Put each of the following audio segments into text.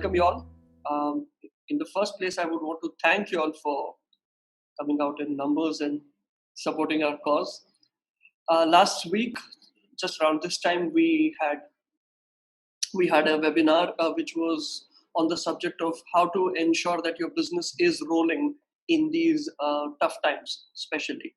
welcome you all. In the first place, I would want to thank you all for coming out in numbers and supporting our cause. Last week, just around this time, we had a webinar which was on the subject of how to ensure that your business is rolling in these tough times, especially.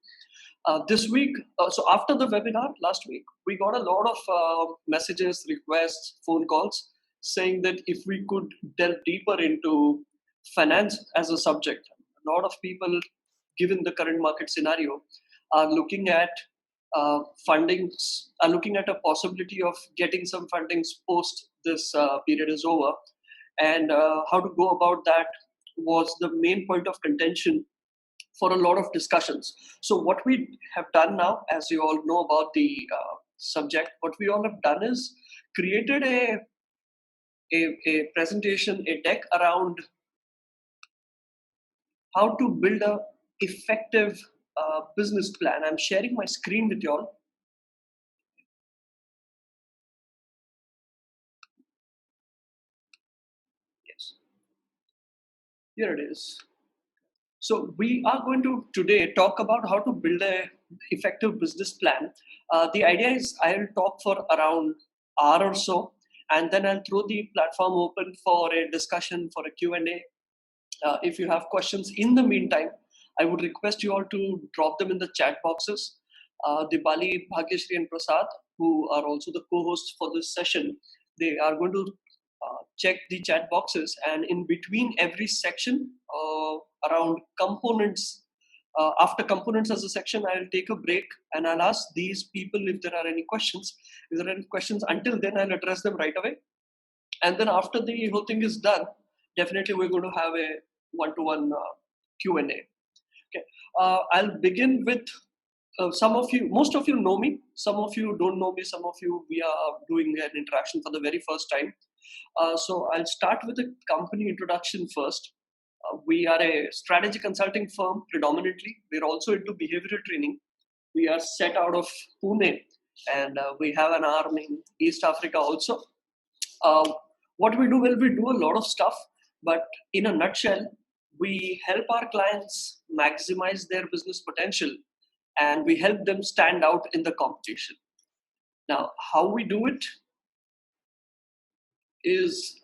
This week, so after the webinar last week, we got a lot of messages, requests, phone calls saying that if we could delve deeper into finance as a subject. A lot of people, given the current market scenario, are looking at fundings, are looking at a possibility of getting some fundings post this period is over. And how to go about that was the main point of contention for a lot of discussions. So what we have done now, as you all know about the subject, what we all have done is created a presentation, a deck around how to build a effective business plan. I'm sharing my screen with you all. Yes, here it is. So we are going to today talk about how to build a effective business plan. The idea is I'll talk for around hour or so, and then I'll throw the platform open for a discussion, for a Q&A. If you have questions in the meantime, I would request you all to drop them in the chat boxes. Dipali, Bhagyashree and Prasad, who are also the co-hosts for this session, they are going to check the chat boxes, and in between every section around components, after components as a section, I'll take a break and I'll ask these people if there are any questions. If there are any questions, until then I'll address them right away. And then after the whole thing is done, definitely we're going to have a one-to-one Q&A. Okay, I'll begin with some of you, most of you know me, some of you don't know me, some of you we are doing an interaction for the very first time. So I'll start with a company introduction first. We are a strategy consulting firm predominantly. We're also into behavioral training. We are set out of Pune, and we have an arm in East Africa also. What we do, well, we do a lot of stuff, but in a nutshell, we help our clients maximize their business potential, and we help them stand out in the competition. Now, how we do it is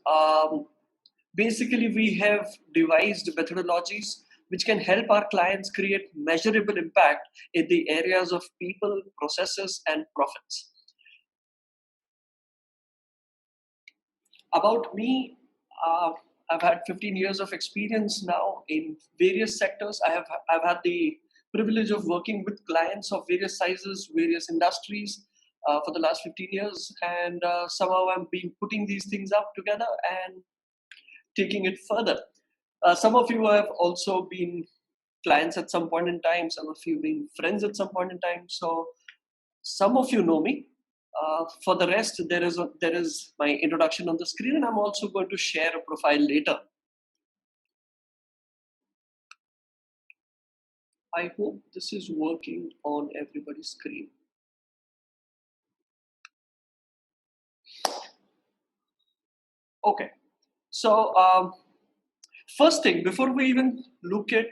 basically we have devised methodologies which can help our clients create measurable impact in the areas of people, processes, and profits. About me, I've had 15 years of experience now in various sectors. I've had the privilege of working with clients of various sizes, various industries for the last 15 years, and somehow I've been putting these things up together and taking it further. Some of you have also been clients at some point in time, some of you being friends at some point in time. So some of you know me. For the rest, there is my introduction on the screen, and I'm also going to share a profile later. I hope this is working on everybody's screen. Okay, so first thing, before we even look at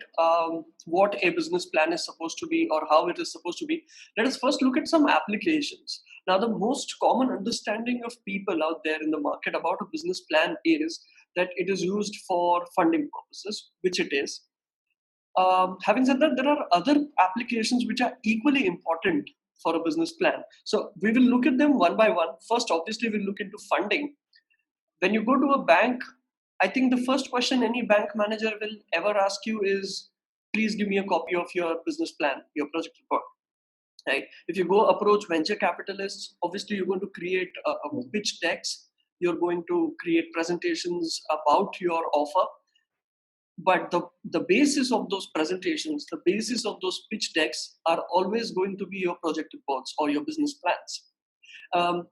what a business plan is supposed to be or how it is supposed to be, let us first look at some applications. Now, the most common understanding of people out there in the market about a business plan is that it is used for funding purposes, which it is. Having said that, there are other applications which are equally important for a business plan. So we will look at them one by one. First, obviously, we'll look into funding. When you go to a bank, I think the first question any bank manager will ever ask you is, please give me a copy of your business plan, your project report. Right? If you go approach venture capitalists, obviously you're going to create a pitch decks. You're going to create presentations about your offer. But the basis of those presentations, the basis of those pitch decks are always going to be your project reports or your business plans.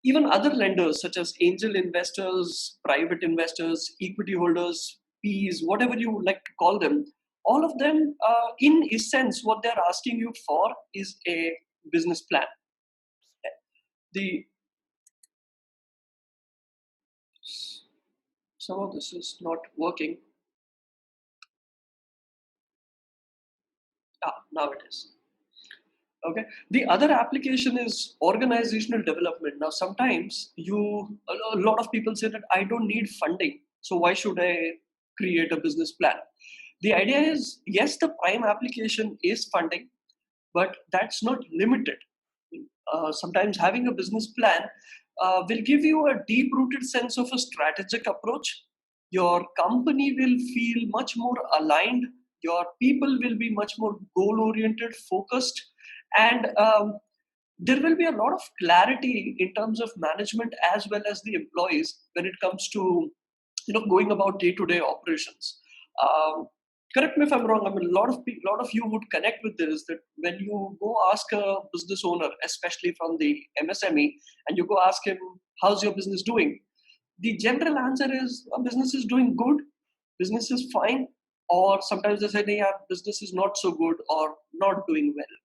Even other lenders such as angel investors, private investors, equity holders, Ps, whatever you like to call them, all of them, in essence, what they're asking you for is a business plan. Somehow this is not working. Now it is. Okay. The other application is organizational development. Now, sometimes a lot of people say that I don't need funding. So why should I create a business plan? The idea is, yes, the prime application is funding, but that's not limited. Sometimes having a business plan will give you a deep rooted sense of a strategic approach. Your company will feel much more aligned. Your people will be much more goal oriented, focused, and there will be a lot of clarity in terms of management as well as the employees when it comes to going about day to day operations. Um, Correct me if I'm wrong. I mean, lot of you would connect with this, that when you go ask a business owner, especially from the MSME, and you go ask him, "How's your business doing?" The general answer is, "Business is doing good, business is fine," or sometimes they say, "Yeah, business is not so good or not doing well."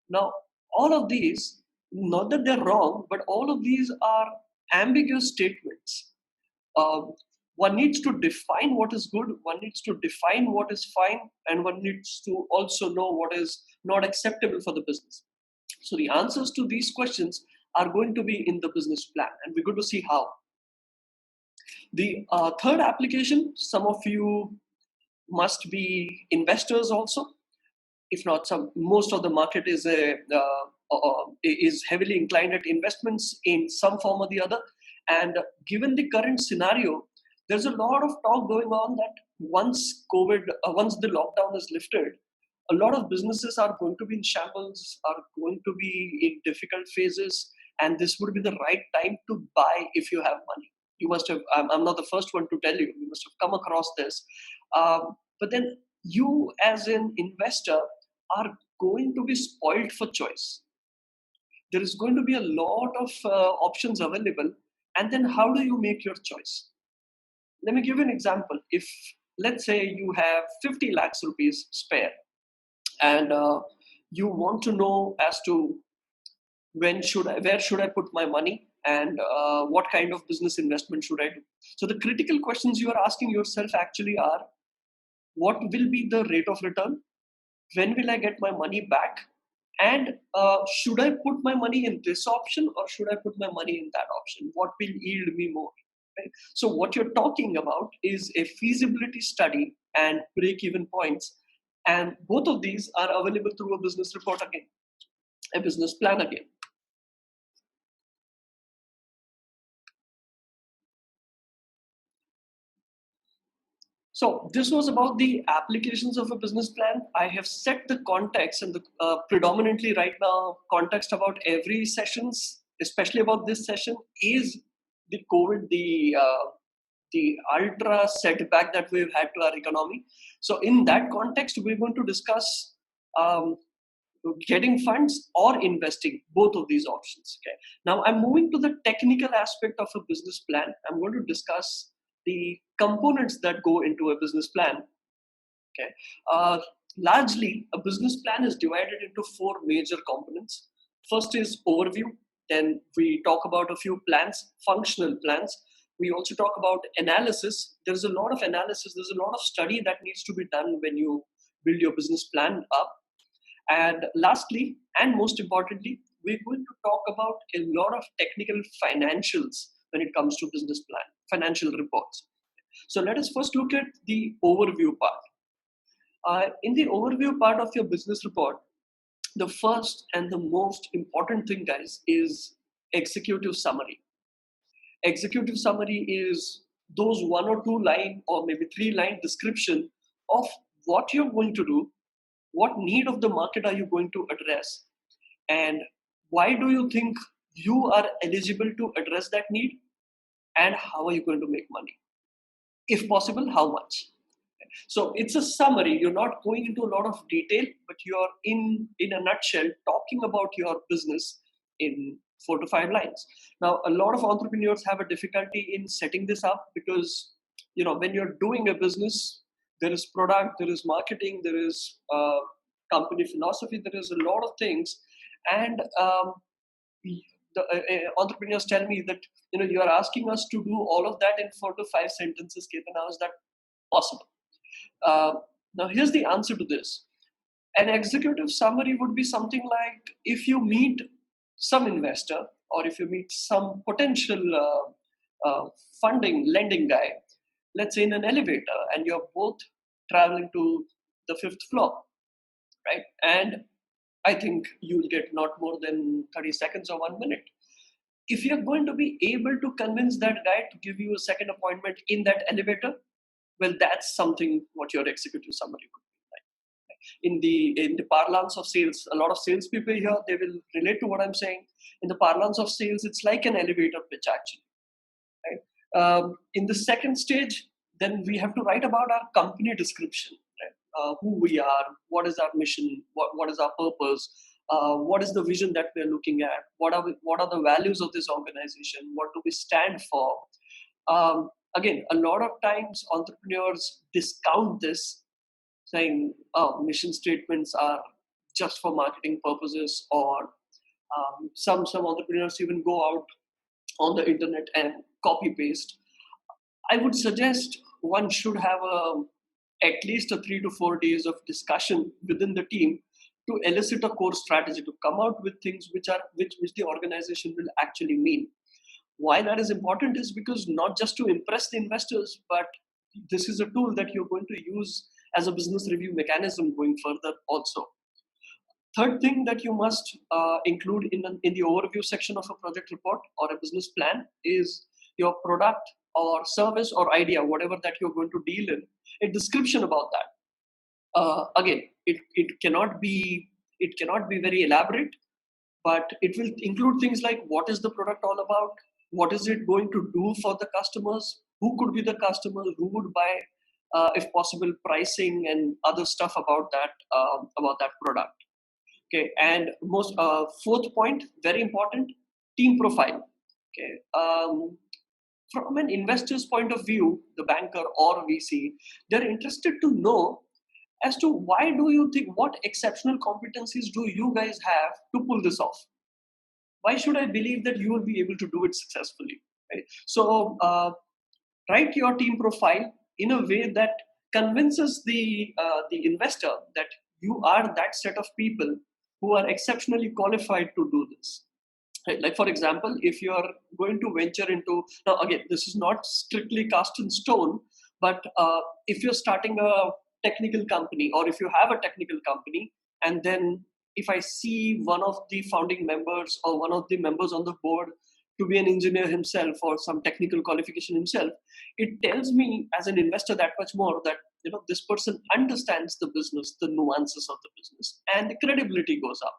Now, all of these, not that they're wrong, but all of these are ambiguous statements. um, One needs to define what is good, one needs to define what is fine, and one needs to also know what is not acceptable for the business. So the answers to these questions are going to be in the business plan, and we're going to see how. The third application, some of you must be investors also. If not some, most of the market is heavily inclined at investments in some form or the other. And given the current scenario, there's a lot of talk going on that once the lockdown is lifted, a lot of businesses are going to be in shambles, are going to be in difficult phases, and this would be the right time to buy if you have money. You must have. I'm not the first one to tell you. You must have come across this. But then you, as an investor, are going to be spoiled for choice. There is going to be a lot of options available, and then how do you make your choice? Let me give you an example. If, let's say, you have 50 lakhs rupees spare, and you want to know as to where should I put my money, and what kind of business investment should I do. So the critical questions you are asking yourself actually are: what will be the rate of return? When will I get my money back? And should I put my money in this option or should I put my money in that option? What will yield me more? Right? So, what you're talking about is a feasibility study and break even points. And both of these are available through a business report again, a business plan again. So this was about the applications of a business plan. I have set the context and the predominantly right now context about every sessions, especially about this session, is the COVID, the ultra setback that we've had to our economy. So in that context, we're going to discuss um, getting funds or investing, both of these options. Okay. Now I'm moving to the technical aspect of a business plan. I'm going to discuss the components that go into a business plan. Okay. Largely, a business plan is divided into four major components. First is overview. Then we talk about a few plans, functional plans. We also talk about analysis. There's a lot of analysis. There's a lot of study that needs to be done when you build your business plan up. And lastly, and most importantly, we're going to talk about a lot of technical financials when it comes to business plan, financial reports. So let us first look at the overview part. In the overview part of your business report, the first and the most important thing, guys, is executive summary. Executive summary is those one or two line or maybe three-line description of what you're going to do, what need of the market are you going to address, and why do you think you are eligible to address that need, and how are you going to make money? If possible, how much? So it's a summary. You're not going into a lot of detail, but you're in a nutshell talking about your business in 4 to 5 lines. Now, a lot of entrepreneurs have a difficulty in setting this up because when you're doing a business, there is product, there is marketing, there is company philosophy, there is a lot of things, and entrepreneurs tell me that you are asking us to do all of that in 4 to 5 sentences, Ketan. How is that possible? Uh, Now, here's the answer to this. An executive summary would be something like, if you meet some investor or if you meet some potential funding lending guy, let's say in an elevator, and you're both traveling to the 5th floor, right? And I think you'll get not more than 30 seconds or 1 minute. If you're going to be able to convince that guy to give you a second appointment in that elevator, well, that's something what your executive summary would be like. In the parlance of sales, a lot of salespeople here, they will relate to what I'm saying. In the parlance of sales, it's like an elevator pitch, actually. Right? In the second stage, then we have to write about our company description, right? Who we are, what is our mission, what is our purpose, what is the vision that we're looking at, what are the values of this organization, what do we stand for. Again, a lot of times entrepreneurs discount this, saying, oh, mission statements are just for marketing purposes, or some entrepreneurs even go out on the internet and copy paste. I would suggest one should have at least a 3 to 4 days of discussion within the team to elicit a core strategy, to come out with things which the organization will actually mean. Why that is important is because not just to impress the investors, but this is a tool that you're going to use as a business review mechanism going further also. Third thing that you must include in the overview section of a project report or a business plan is your product or service or idea, whatever that you're going to deal in, a description about that. Again, it cannot be very elaborate, but it will include things like, what is the product all about, what is it going to do for the customers, who could be the customers, who would buy, if possible, pricing and other stuff about that product. Okay, and most fourth point, very important, team profile. Okay, from an investor's point of view, the banker or VC, they're interested to know as to, why do you think, what exceptional competencies do you guys have to pull this off? Why should I believe that you will be able to do it successfully? Right? So write your team profile in a way that convinces the investor that you are that set of people who are exceptionally qualified to do this. Right? Like, for example, if you are going to venture into, now again, this is not strictly cast in stone, but if you're starting a technical company, or if you have a technical company, and then if I see one of the founding members or one of the members on the board to be an engineer himself or some technical qualification himself, it tells me as an investor that much more, that this person understands the business, the nuances of the business, and the credibility goes up.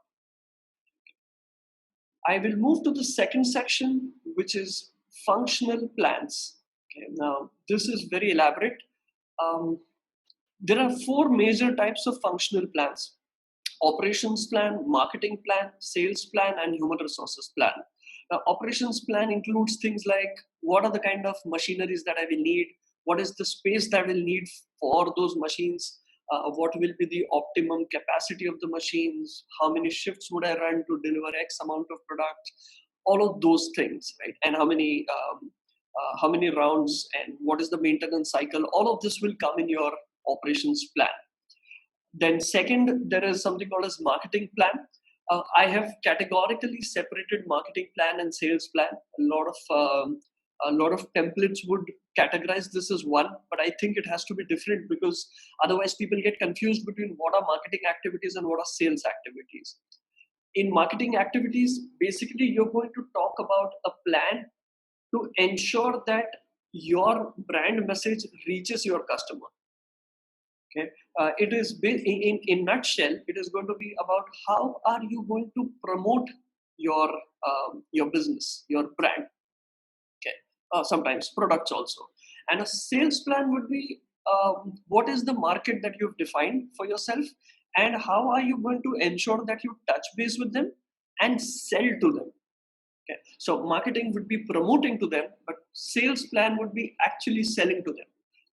I will move to the second section, which is functional plans. Okay, now this is very elaborate. There are 4 major types of functional plans: operations plan, marketing plan, sales plan, and human resources plan. Now, operations plan includes things like, what are the kind of machineries that I will need, what is the space that I will need for those machines, what will be the optimum capacity of the machines, how many shifts would I run to deliver X amount of product, all of those things, right? And how many rounds, and what is the maintenance cycle, all of this will come in your operations plan. Then second, there is something called as marketing plan. I have categorically separated marketing plan and sales plan. A lot of templates would categorize this as one, but I think it has to be different, because otherwise people get confused between what are marketing activities and what are sales activities. In marketing activities, basically you're going to talk about a plan to ensure that your brand message reaches your customer. Okay, it is in nutshell, it is going to be about how are you going to promote your business, your brand. Okay, sometimes products also. And a sales plan would be, what is the market that you've defined for yourself, and how are you going to ensure that you touch base with them and sell to them. Okay, so marketing would be promoting to them, but sales plan would be actually selling to them.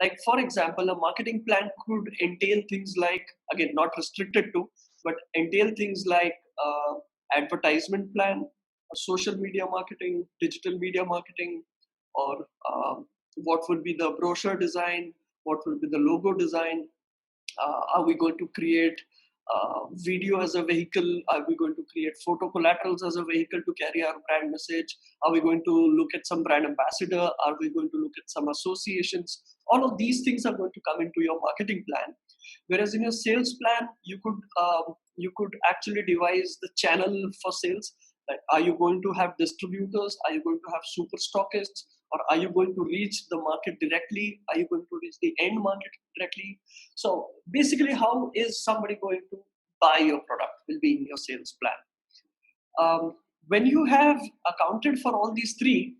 Like, for example, a marketing plan could entail things like, again, not restricted to, but entail things like advertisement plan, social media marketing, digital media marketing, or what would be the brochure design, what will be the logo design, are we going to create video as a vehicle? Are we going to create photo collaterals as a vehicle to carry our brand message? Are we going to look at some brand ambassador? Are we going to look at some associations? All of these things are going to come into your marketing plan. Whereas in your sales plan, you could actually devise the channel for sales. Like, are you going to have distributors? Are you going to have super stockists? Or are you going to reach the market directly? Are you going to reach the end market directly? So basically, how is somebody going to buy your product will be in your sales plan. When you have accounted for all these three,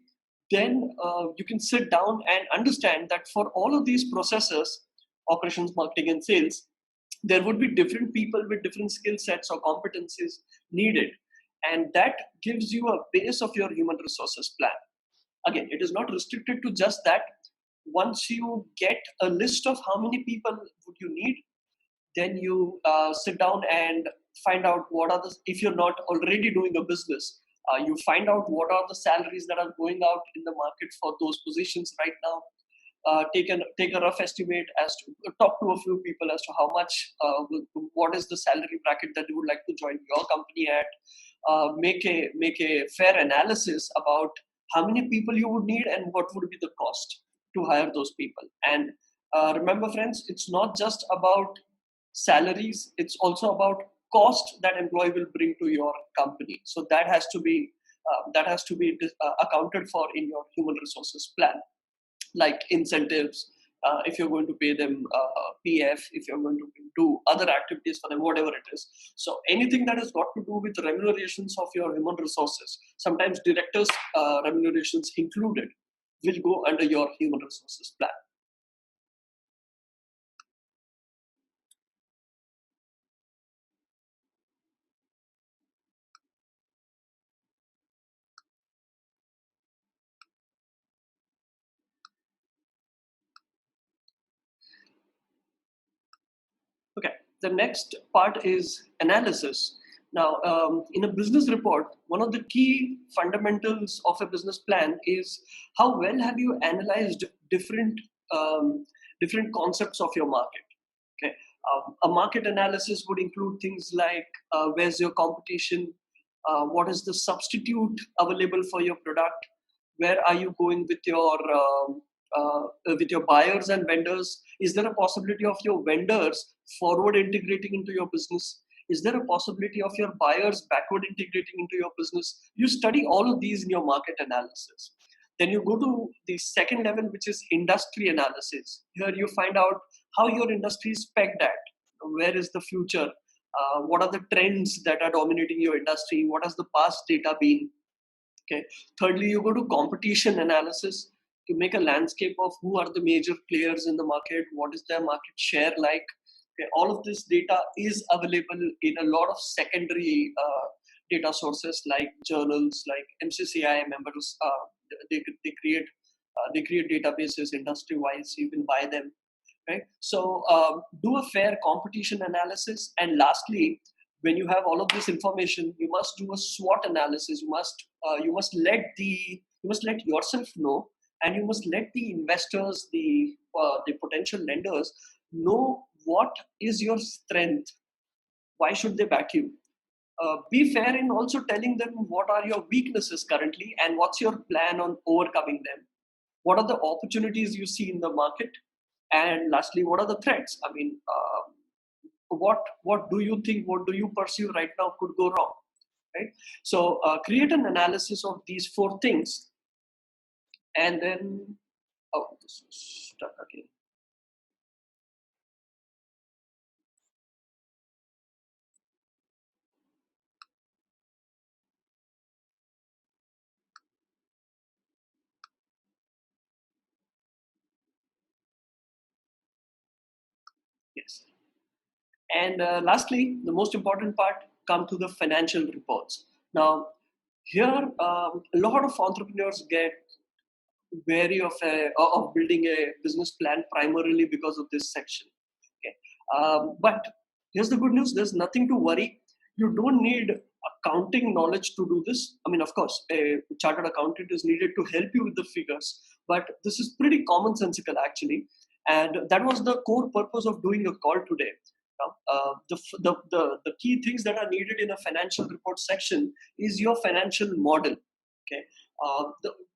then you can sit down and understand that for all of these processes, operations, marketing, and sales, there would be different people with different skill sets or competencies needed. And that gives you a base of your human resources plan. Again, it is not restricted to just that. Once you get a list of how many people would you need, then you sit down and find out what are the, if you're not already doing a business, you find out what are the salaries that are going out in the market for those positions right now. Take a rough estimate as to talk to a few people as to how much, what is the salary bracket that you would like to join your company at. Make a fair analysis about how many people you would need and what would be the cost to hire those people. And remember, friends, it's not just about salaries; it's also about cost that employee will bring to your company. So that has to be accounted for in your human resources plan, like incentives, if you're going to pay them PF, if you're going to do other activities for them, whatever it is. So anything that has got to do with remunerations of your human resources, sometimes directors' remunerations included, will go under your human resources plan. Okay, the next part is analysis. Now, in a business report, one of the key fundamentals of a business plan is how well have you analyzed different different concepts of your market. Okay, a market analysis would include things like where's your competition, what is the substitute available for your product, where are you going with your buyers and vendors. Is there a possibility of your vendors forward integrating into your business? Is there a possibility of your buyers backward integrating into your business? You study all of these in your market analysis. Then you go to the second level, which is industry analysis. Here you find out how your industry is pegged at. Where is the future? What are the trends that are dominating your industry? What has the past data been? Okay. Thirdly, you go to competition analysis to make a landscape of who are the major players in the market, what is their market share like. Okay. All of this data is available in a lot of secondary data sources like journals, like MCCI members. They create databases industry wise. You can buy them. Right. So do a fair competition analysis, and lastly, when you have all of this information, you must do a SWOT analysis. You must let yourself know, and you must let the investors, the potential lenders, know what is your strength. Why should they back you? Be fair in also telling them what are your weaknesses currently and what's your plan on overcoming them. What are the opportunities you see in the market, and lastly, what are the threats? I mean, what do you think, what do you perceive right now could go wrong, right? So create an analysis of these four things, and then, oh, this is stuck again. Yes. And lastly, the most important part, come to the financial reports. Now, here, a lot of entrepreneurs get wary of building a business plan primarily because of this section. Okay, but here's the good news: there's nothing to worry. You don't need accounting knowledge to do this. I mean, of course, a chartered accountant is needed to help you with the figures, but this is pretty commonsensical actually. And that was the core purpose of doing a call today. The key things that are needed in a financial report section is your financial model. Okay,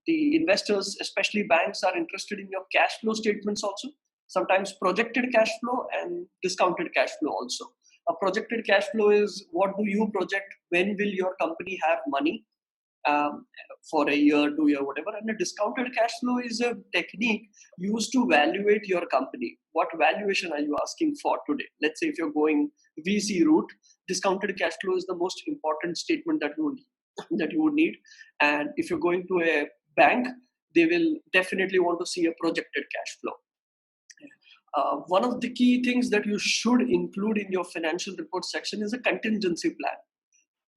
the investors, especially banks, are interested in your cash flow statements also. Sometimes projected cash flow and discounted cash flow also. A projected cash flow is what do you project, when will your company have money, for a year, 2 year, whatever. And a discounted cash flow is a technique used to evaluate your company. What valuation are you asking for today? Let's say if you're going VC route, discounted cash flow is the most important statement that you would need. And if you're going to a bank, they will definitely want to see a projected cash flow. One of the key things that you should include in your financial report section is a contingency plan.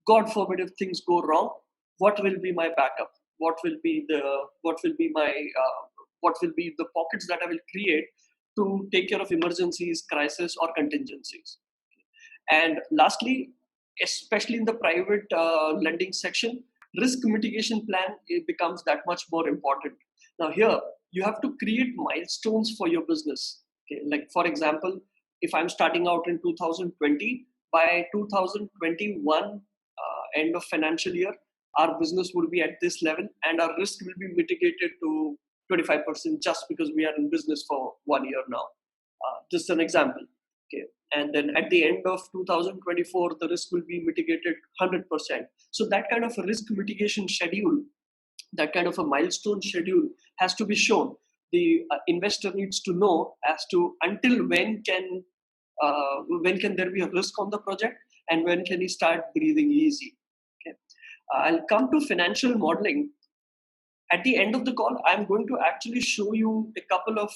God forbid if things go wrong, what will be my backup? What will be the pockets that I will create to take care of emergencies, crisis, or contingencies? And lastly, especially in the private lending section, risk mitigation plan, it becomes that much more important. Now here, you have to create milestones for your business. Okay, like for example, if I'm starting out in 2020, by 2021 end of financial year, our business would be at this level and our risk will be mitigated to 25% just because we are in business for 1 year now. Just an example. Okay, and then at the end of 2024, the risk will be mitigated 100%. So that kind of a risk mitigation schedule, that kind of a milestone schedule has to be shown. The investor needs to know as to until when can there be a risk on the project and when can he start breathing easy. Okay, I'll come to financial modeling. At the end of the call, I'm going to actually show you a couple of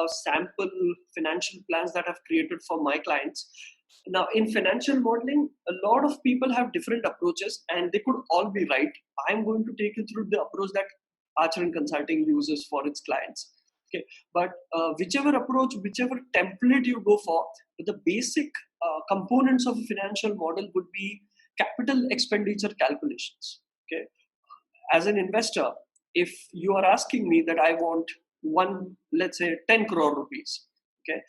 sample financial plans that I've created for my clients. Now, in financial modeling, a lot of people have different approaches and they could all be right. I'm going to take you through the approach that Aacharan Consulting uses for its clients. Okay, but whichever approach, whichever template you go for, the basic components of a financial model would be capital expenditure calculations. Okay, as an investor, if you are asking me that I want let's say 10 crore rupees, okay,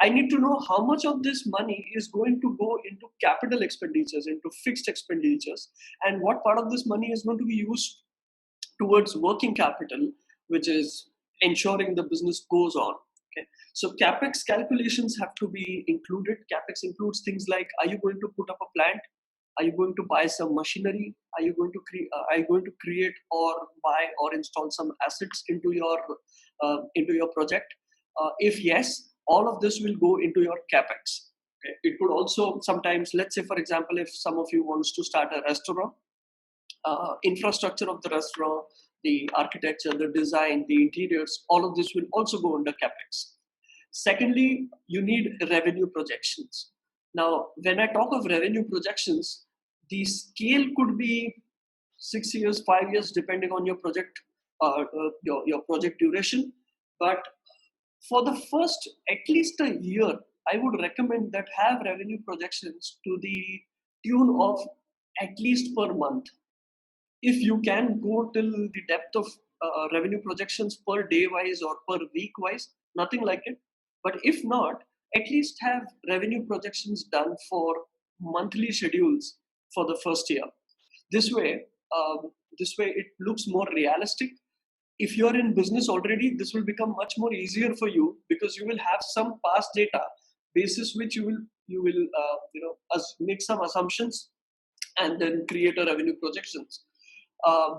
I need to know how much of this money is going to go into capital expenditures, into fixed expenditures, and what part of this money is going to be used towards working capital, which is ensuring the business goes on. Okay, so capex calculations have to be included. Capex includes things like, are you going to put up a plant? Are you going to buy some machinery? Are you going to create or buy or install some assets into your project? If yes, all of this will go into your capex. Okay. It could also sometimes, let's say for example, if some of you wants to start a restaurant, infrastructure of the restaurant, the architecture, the design, the interiors, all of this will also go under capex. Secondly, you need revenue projections. Now, when I talk of revenue projections, the scale could be 6 years, 5 years, depending on your project, your project duration. But for the first at least a year, I would recommend that have revenue projections to the tune of at least per month. If you can go till the depth of revenue projections per day wise or per week wise, nothing like it. But if not, at least have revenue projections done for monthly schedules for the first year. This way it looks more realistic. If you're in business already, this will become much more easier for you because you will have some past data basis which you will make some assumptions and then create a revenue projections.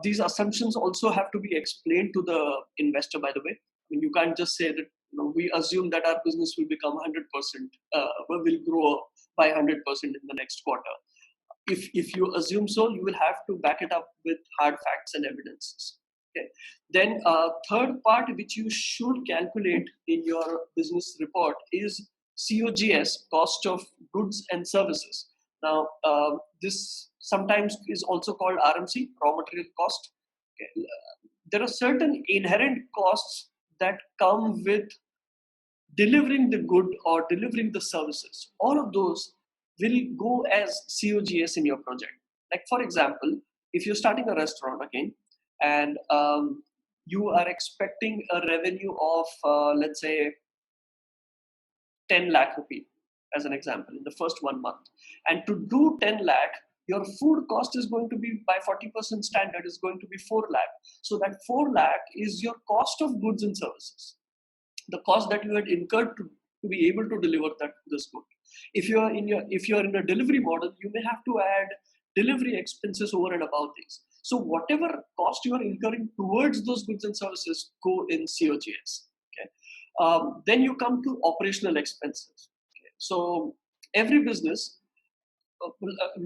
These assumptions also have to be explained to the investor, by the way. I mean, you can't just say that we assume that our business will become 100%, will grow by 100% in the next quarter. If you assume so, you will have to back it up with hard facts and evidences. Okay. Then third part which you should calculate in your business report is COGS, cost of goods and services. Now, this sometimes is also called RMC, raw material cost. Okay. There are certain inherent costs that come with delivering the good or delivering the services. All of those will go as COGS in your project. Like for example, if you're starting a restaurant again, and you are expecting a revenue of let's say 10 lakh rupee as an example in the first 1 month, and to do 10 lakh, your food cost is going to be by 40% standard is going to be 4 lakh. So that 4 lakh is your cost of goods and services, the cost that you had incurred to be able to deliver this good. If you are in a delivery model, you may have to add delivery expenses over and above these. So whatever cost you are incurring towards those goods and services go in COGS. Okay. Then you come to operational expenses. Okay. So every business,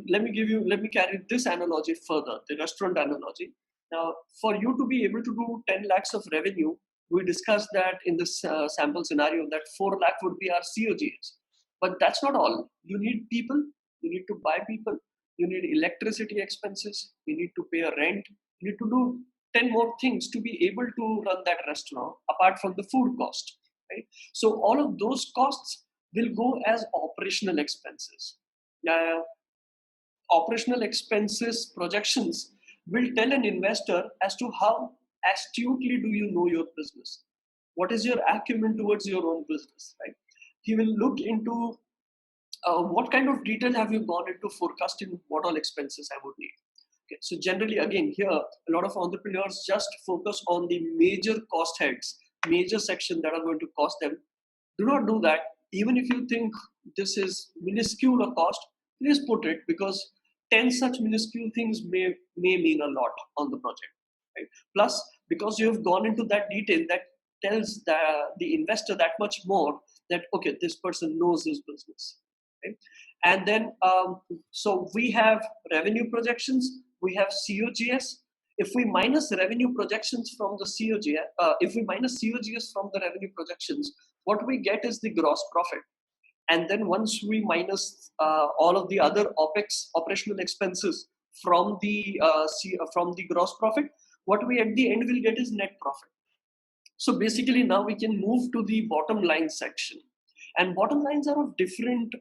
let me carry this analogy further, the restaurant analogy. Now, for you to be able to do 10 lakhs of revenue, we discussed that in this sample scenario that 4 lakh would be our COGS. But that's not all. You need people, you need to buy people, you need electricity expenses, you need to pay a rent, you need to do 10 more things to be able to run that restaurant apart from the food cost. Right? So all of those costs will go as operational expenses. Operational expenses projections will tell an investor as to how astutely do you know your business. What is your acumen towards your own business, right? He will look into what kind of detail have you gone into forecasting what all expenses I would need. Okay, so generally, again, here, a lot of entrepreneurs just focus on the major cost heads, major section that are going to cost them. Do not do that. Even if you think this is minuscule a cost, please put it, because 10 such minuscule things may mean a lot on the project. Right? Plus, because you have gone into that detail, that tells the investor that much more that, okay, this person knows his business. Right? And then, so we have revenue projections, we have COGS. If we minus revenue projections from the COGS, if we minus COGS from the revenue projections, what we get is the gross profit. And then once we minus all of the other OPEX, operational expenses from from the gross profit, what we at the end will get is net profit. So basically now we can move to the bottom line section. And bottom lines are of different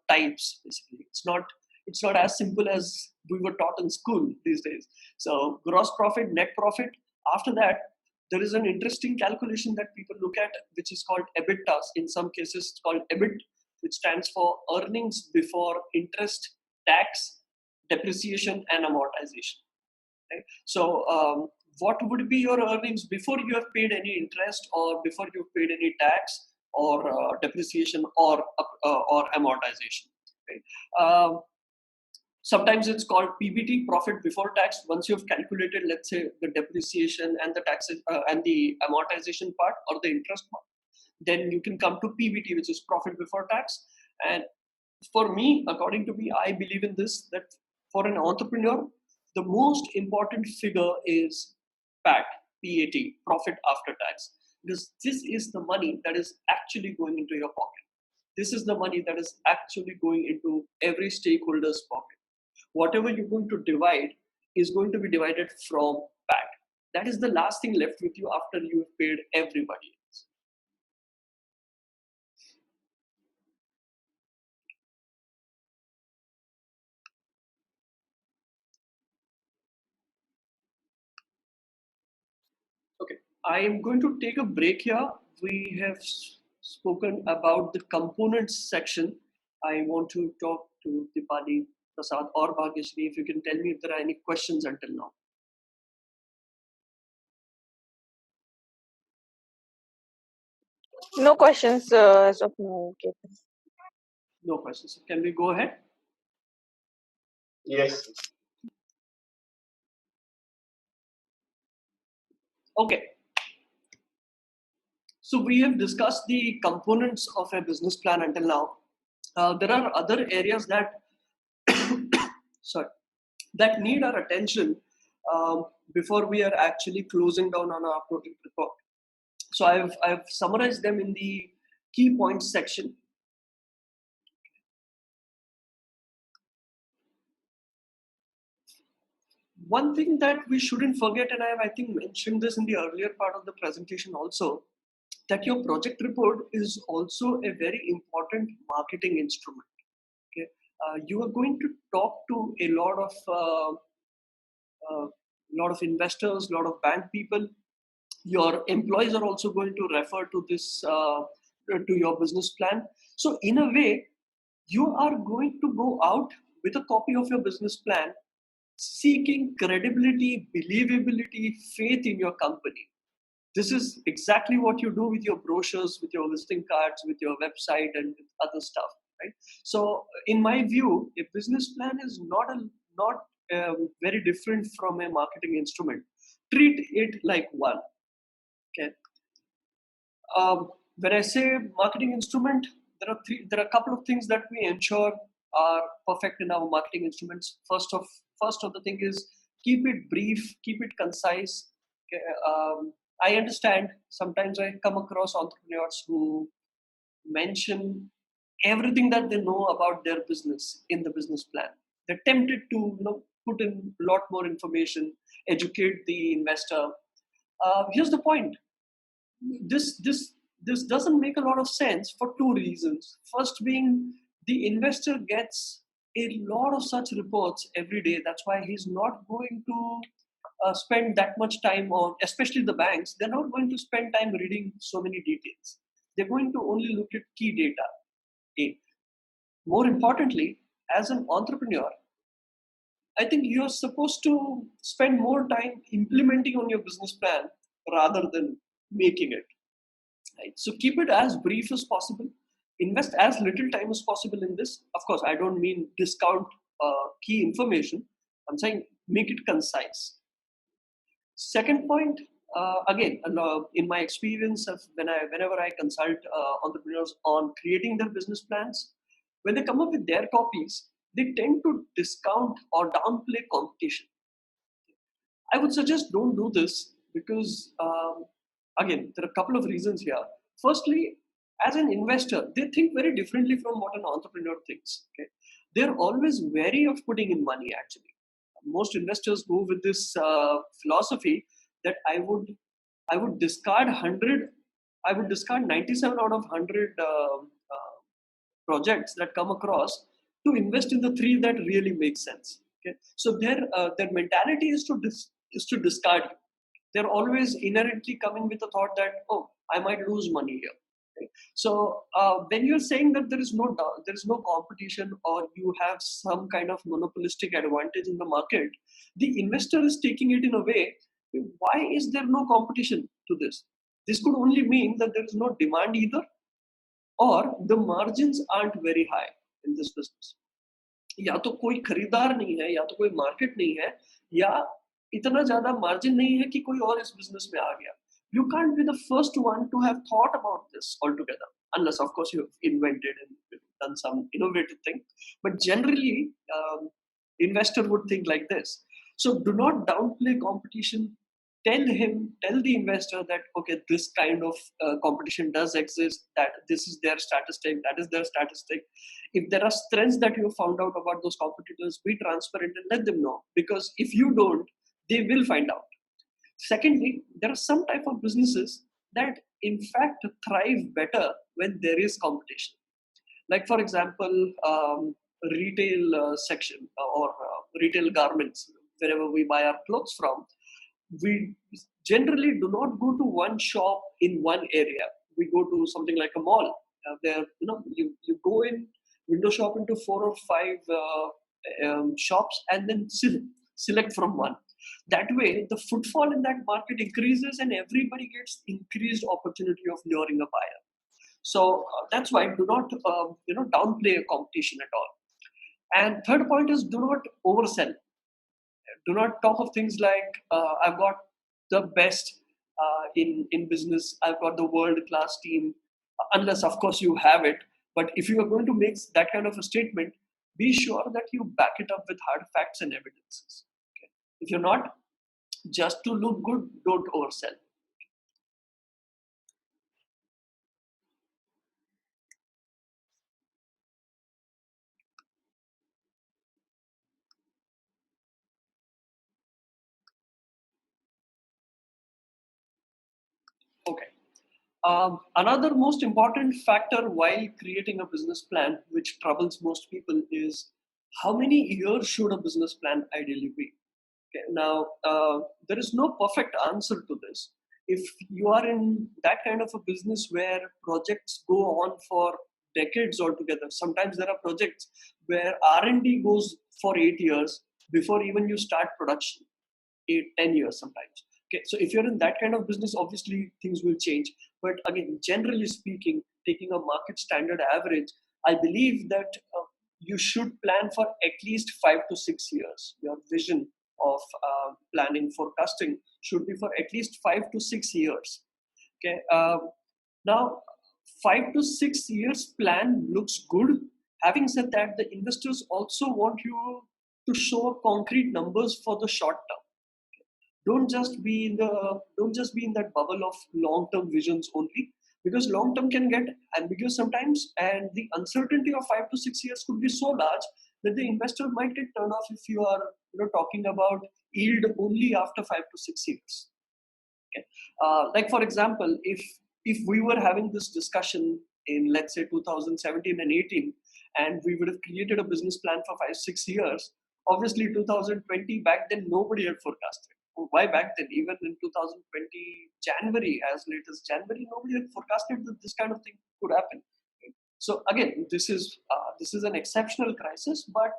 types. Basically, it's not as simple as we were taught in school these days. So gross profit, net profit. After that, there is an interesting calculation that people look at, which is called EBITDA. In some cases, it's called EBIT, which stands for earnings before interest, tax, depreciation, and amortization. Right? So, what would be your earnings before you have paid any interest, or before you've paid any tax, or depreciation, or amortization? Right? Sometimes it's called PBT, profit before tax. Once you've calculated, let's say, the depreciation and the taxes and the amortization part or the interest part, then you can come to PBT, which is profit before tax. And for me, according to me, I believe in this, that for an entrepreneur, the most important figure is PAT, PAT, profit after tax, because this is the money that is actually going into your pocket. This is the money that is actually going into every stakeholder's pocket. Whatever you're going to divide is going to be divided from PAT. That is the last thing left with you after you have paid everybody else. Okay, I am going to take a break here. We have spoken about the components section. I want to talk to Dipali, Prasad, or Bhagyashree. If you can tell me if there are any questions until now. No questions as of now, Ketan. No questions. Can we go ahead? Yes. Okay. So we have discussed the components of a business plan until now. There are other areas that sorry, that need our attention before we are actually closing down on our project report. So I've summarized them in the key points section. One thing that we shouldn't forget, and I think mentioned this in the earlier part of the presentation also, that your project report is also a very important marketing instrument. Okay, You are going to talk to a lot of investors, a lot of bank people. Your employees are also going to refer to this to your business plan. So in a way, you are going to go out with a copy of your business plan, seeking credibility, believability, faith in your company. This is exactly what you do with your brochures, with your visiting cards, with your website, and with other stuff, right? So in my view, a business plan is not very different from a marketing instrument. Treat it like one. Okay. When I say marketing instrument, there are a couple of things that we ensure are perfect in our marketing instruments. First of the thing is, keep it brief, keep it concise. Okay. I understand sometimes I come across entrepreneurs who mention everything that they know about their business in the business plan. They're tempted to put in a lot more information, educate the investor. Here's the point: this doesn't make a lot of sense for two reasons. First being, the investor gets a lot of such reports every day. That's why he's not going to spend that much time on, especially the banks. They're not going to spend time reading so many details. They're going to only look at key data. A. More importantly, as an entrepreneur, I think you're supposed to spend more time implementing on your business plan rather than making it. Right? So keep it as brief as possible. Invest as little time as possible in this. Of course, I don't mean discount key information. I'm saying make it concise. Second point, again, in my experience of whenever I consult entrepreneurs on creating their business plans, when they come up with their copies, they tend to discount or downplay competition. I would suggest don't do this because, again, there are a couple of reasons here. Firstly, as an investor, they think very differently from what an entrepreneur thinks. Okay, they're always wary of putting in money. Actually, most investors go with this philosophy that I would discard 100, I would discard 97 out of 100 projects that come across to invest in the three that really make sense. Okay, so their mentality is to discard. They're always inherently coming with the thought that, oh, I might lose money here. Okay? So when you're saying that there is no competition, or you have some kind of monopolistic advantage in the market, the investor is taking it in a way. Why is there no competition to this? This could only mean that there is no demand either, or the margins aren't very high in this business. या तो कोई खरीदार नहीं है, या तो कोई market नहीं है, या इतना ज्यादा मार्जिन नहीं है कि कोई और इस बिजनेस में आ गया. You can't be the first one to have thought about this altogether, unless of course you've invented and done some innovative thing. But generally, investor would think like this. So do not downplay competition. Tell the investor that, okay, this kind of competition does exist, that this is their statistic, that is their statistic. If there are strengths that you found out about those competitors, be transparent and let them know, because if you don't, they will find out. Secondly, there are some type of businesses that in fact thrive better when there is competition. Like for example, retail section, or retail garments, wherever we buy our clothes from, we generally do not go to one shop in one area. We go to something like a mall. There, you go in, window shop into four or five shops, and then select from one. That way, the footfall in that market increases, and everybody gets increased opportunity of luring a buyer. So that's why do not downplay a competition at all. And third point is, do not oversell. Do not talk of things like, I've got the best in business, I've got the world class team, unless of course you have it. But if you are going to make that kind of a statement, be sure that you back it up with hard facts and evidences. Okay? If you're not, just to look good, don't oversell. Okay. Another most important factor while creating a business plan, which troubles most people, is how many years should a business plan ideally be? Okay, now, there is no perfect answer to this. If you are in that kind of a business where projects go on for decades altogether, sometimes there are projects where R&D goes for 8 years before even you start production. 8, 10 years sometimes. Okay, so if you're in that kind of business, obviously things will change. But again, generally speaking, taking a market standard average, I believe that you should plan for at least 5 to 6 years. Your vision of planning forecasting should be for at least 5 to 6 years. Okay, now 5 to 6 years plan looks good. Having said that, the investors also want you to show concrete numbers for the short term. Don't just be in that bubble of long term visions only, because long term can get ambiguous sometimes, and the uncertainty of 5 to 6 years could be so large that the investor might get turned off if you are talking about yield only after 5 to 6 years. Okay. Like for example, if we were having this discussion in, let's say, 2017 and 18, and we would have created a business plan for 5 6 years, obviously 2020 back then nobody had forecasted. Why back then? Even in 2020 January, as late as January, nobody had forecasted that this kind of thing could happen. So again, this is an exceptional crisis, but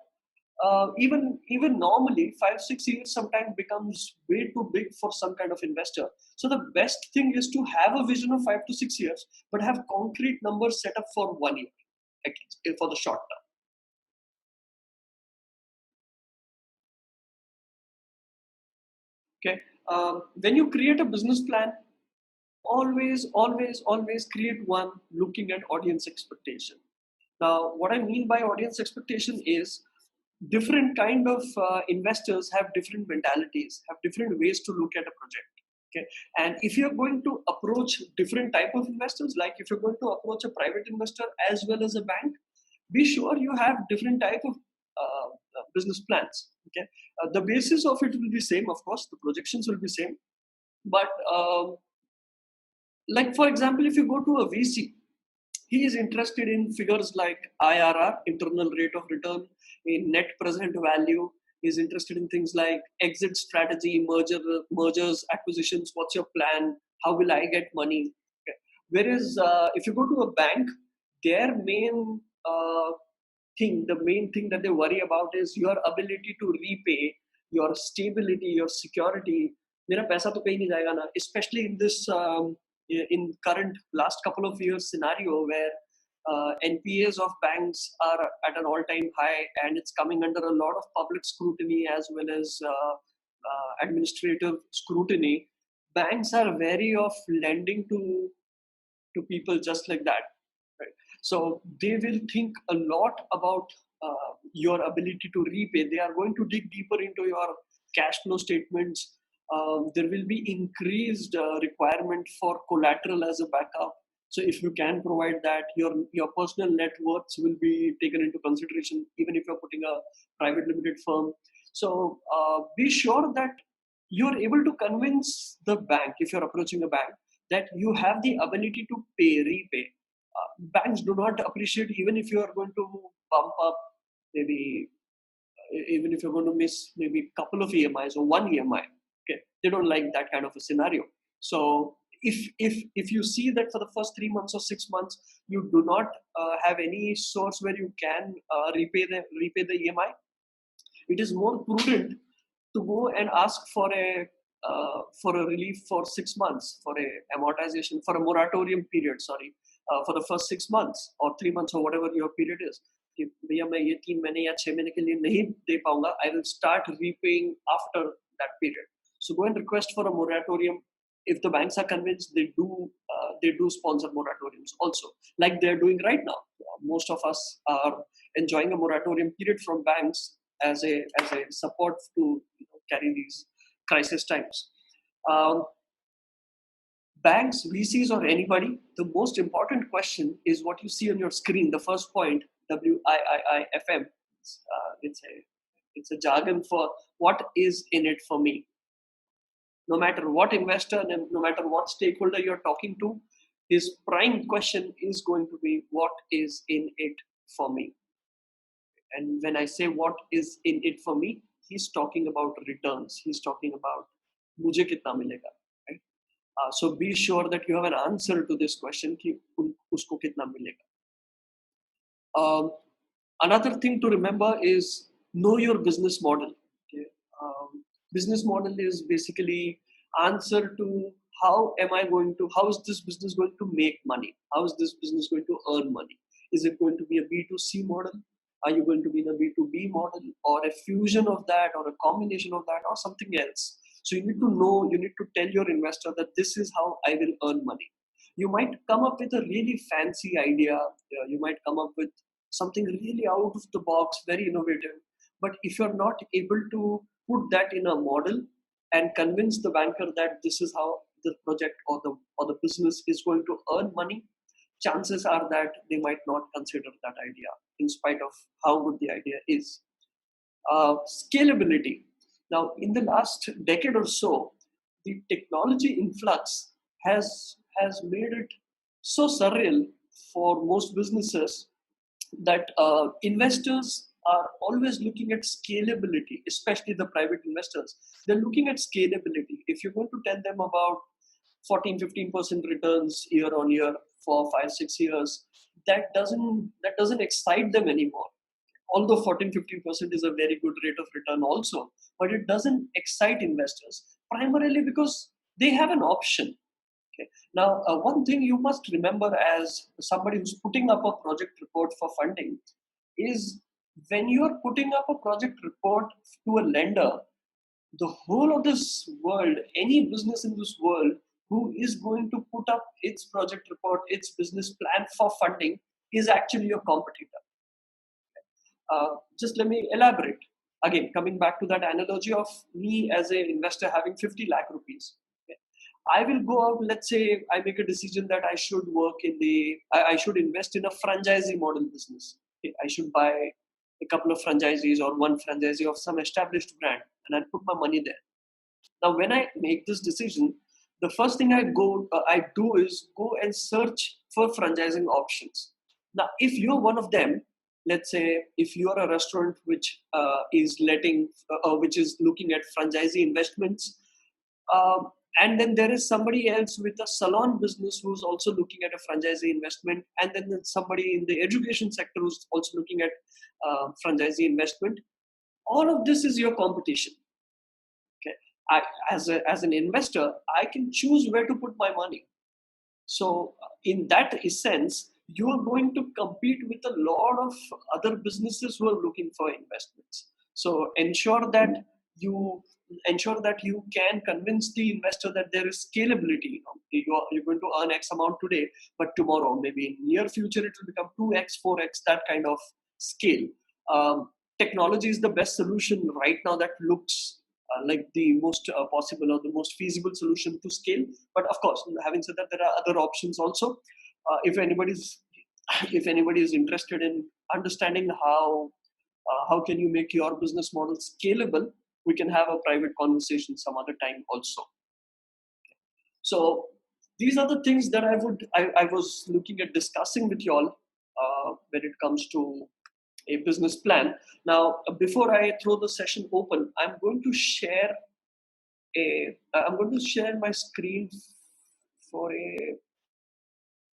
even normally 5 6 years sometimes becomes way too big for some kind of investor. So the best thing is to have a vision of 5 to 6 years, but have concrete numbers set up for 1 year at least, for the short term. Okay, when you create a business plan, always create one looking at audience expectation. Now, what I mean by audience expectation is different kind of investors have different mentalities, have different ways to look at a project. Okay, and if you're going to approach different type of investors, like if you're going to approach a private investor as well as a bank, be sure you have different type of business plans. Okay, the basis of it will be same, of course, the projections will be same, but like for example, if you go to a VC, he is interested in figures like IRR, internal rate of return, in net present value. He's interested in things like exit strategy, mergers, acquisitions. What's your plan? How will I get money? Okay. Whereas if you go to a bank, their main thing that they worry about is your ability to repay, your stability, your security. मेरा पैसा तो कहीं नहीं जाएगा ना, especially in this in current last couple of years scenario where NPAs of banks are at an all-time high, and it's coming under a lot of public scrutiny as well as administrative scrutiny. Banks are wary of lending to people just like that. Right? So they will think a lot about your ability to repay. They are going to dig deeper into your cash flow statements. There will be increased requirement for collateral as a backup. So if you can provide that, your personal net worths will be taken into consideration, even if you're putting a private limited firm. So be sure that you're able to convince the bank, if you're approaching a bank, that you have the ability to repay. Banks do not appreciate even if you are going to bump up, maybe even if you're going to miss maybe a couple of EMIs or one EMI. Okay, they don't like that kind of a scenario. So if you see that for the first 3 months or 6 months you do not have any source where you can repay the EMI, it is more prudent to go and ask for a relief for 6 months, for a amortization, for a moratorium period. Sorry, for the first 6 months or 3 months or whatever your period is. कि भैया मैं ये 3 महीने या 6 महीने के लिए नहीं दे पाऊंगा, I will start repaying after that period. So go and request for a moratorium. If the banks are convinced, they do sponsor moratoriums also, like they're doing right now. Most of us are enjoying a moratorium period from banks as a support to carry these crisis times. Um, Banks, VCs, or anybody, the most important question is what you see on your screen. The first point, WIIIFM. It's a jargon for what is in it for me. No matter what investor, no matter what stakeholder you're talking to, his prime question is going to be, what is in it for me? And when I say what is in it for me, he's talking about returns. He's talking about mujhe kitna milega, right? So be sure that you have an answer to this question, ki usko kitna milega. Um, Another thing to remember is know your business model. Okay? Business model is basically answer to how is this business going to make money? How is this business going to earn money? Is it going to be a B2C model? Are you going to be in a B2B model, or a fusion of that, or a combination of that, or something else? So you need to know, you need to tell your investor that this is how I will earn money. You might come up with a really fancy idea. You might come up with something really out of the box, very innovative. But if you're not able to put that in a model and convince the banker that this is how the project or the business is going to earn money, chances are that they might not consider that idea in spite of how good the idea is. Scalability. Now, in the last decade or so, the technology influx has made it so surreal for most businesses that investors are always looking at scalability, especially the private investors. They're looking at scalability. If you're going to tell them about 14-15% returns year on year for 5-6 years, that doesn't excite them anymore. Although 14-15% is a very good rate of return also, but it doesn't excite investors primarily because they have an option. Okay. Now, one thing you must remember as somebody who's putting up a project report for funding is, when you are putting up a project report to a lender, the whole of this world, any business in this world who is going to put up its project report, its business plan for funding, is actually your competitor. Just let me elaborate. Again, coming back to that analogy of me as an investor having 50 lakh rupees. Okay. I will go out, let's say I make a decision that I should I should invest in a franchisee model business. Okay. I should buy a couple of franchisees or one franchisee of some established brand, and I'll put my money there. Now, when I make this decision, the first thing I do is go and search for franchising options. Now, if you're one of them, let's say if you're a restaurant which which is looking at franchisee investments, um, and then there is somebody else with a salon business who's also looking at a franchisee investment, and then there's somebody in the education sector who's also looking at franchisee investment. All of this is your competition. Okay. As an investor, I can choose where to put my money. So, in that essence, you are going to compete with a lot of other businesses who are looking for investments. So, ensure that you can convince the investor that there is scalability. You're going to earn X amount today, but tomorrow, maybe in near future, it will become 2x, 4x, that kind of scale. Um, Technology is the best solution right now that looks like the most possible or the most feasible solution to scale. But of course, having said that, there are other options also. If anybody's if anybody is interested in understanding how can you make your business model scalable, we can have a private conversation some other time also. So these are the things that I was looking at discussing with you all when it comes to a business plan. Now, before I throw the session open, I'm going to share my screen for a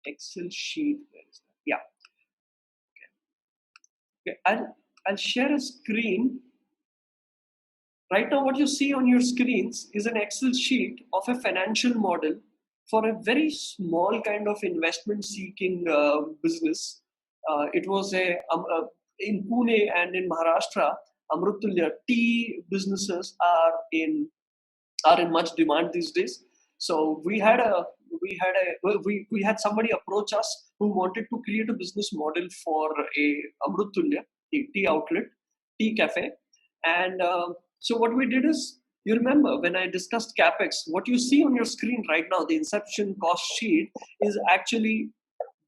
Excel sheet. Where is that? Yeah. Okay. I'll share a screen. Right now, what you see on your screens is an Excel sheet of a financial model for a very small kind of investment seeking business. It was in Pune and in Maharashtra, Amrutulya tea businesses are in much demand these days. So we had somebody approach us who wanted to create a business model for a Amrutulya tea outlet, tea cafe, and so what we did is, you remember when I discussed capex, what you see on your screen right now, the inception cost sheet, is actually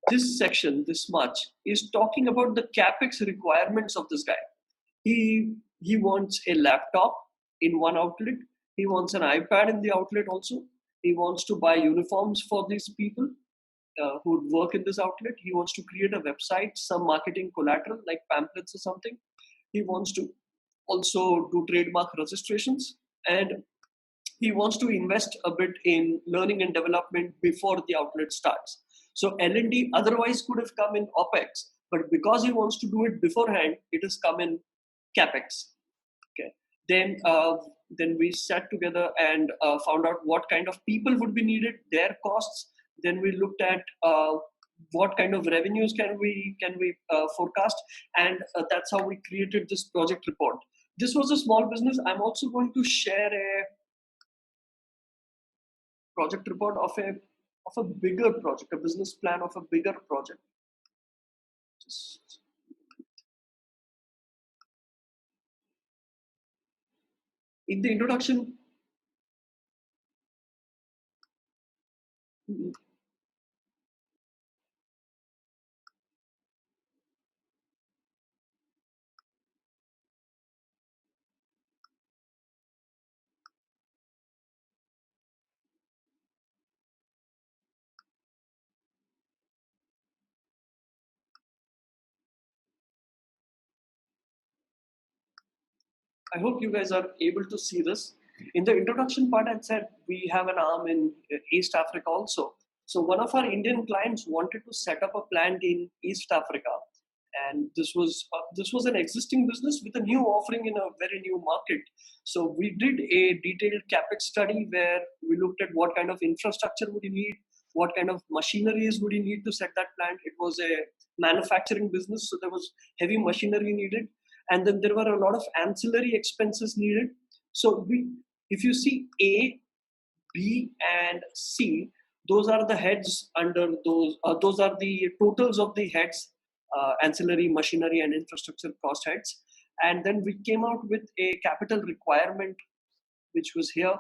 this section, this much, is talking about the capex requirements of this guy. He wants a laptop in one outlet. He wants an iPad in the outlet also. He wants to buy uniforms for these people. who would work in this outlet. He wants to create a website, some marketing collateral like pamphlets or something. He wants to also do trademark registrations, and he wants to invest a bit in learning and development before the outlet starts. So L&D otherwise could have come in OPEX, but because he wants to do it beforehand, it has come in CAPEX. Okay. Then we sat together and found out what kind of people would be needed, their costs. Then we looked at what kind of revenues can we forecast, and that's how we created this project report. This was a small business. I'm also going to share a project report of a bigger project, a business plan of a bigger project. Just, in the introduction, I hope you guys are able to see this. In the introduction part, I said we have an arm in East Africa also. So one of our Indian clients wanted to set up a plant in East Africa, and this was an existing business with a new offering in a very new market. So we did a detailed capex study where we looked at what kind of infrastructure would you need, what kind of machineries would you need to set that plant. It was a manufacturing business, so there was heavy machinery needed, and then there were a lot of ancillary expenses needed. So if you see A, B, and C, those are the heads under those. Those are the totals of the heads, ancillary machinery and infrastructure cost heads. And then we came out with a capital requirement, which was here.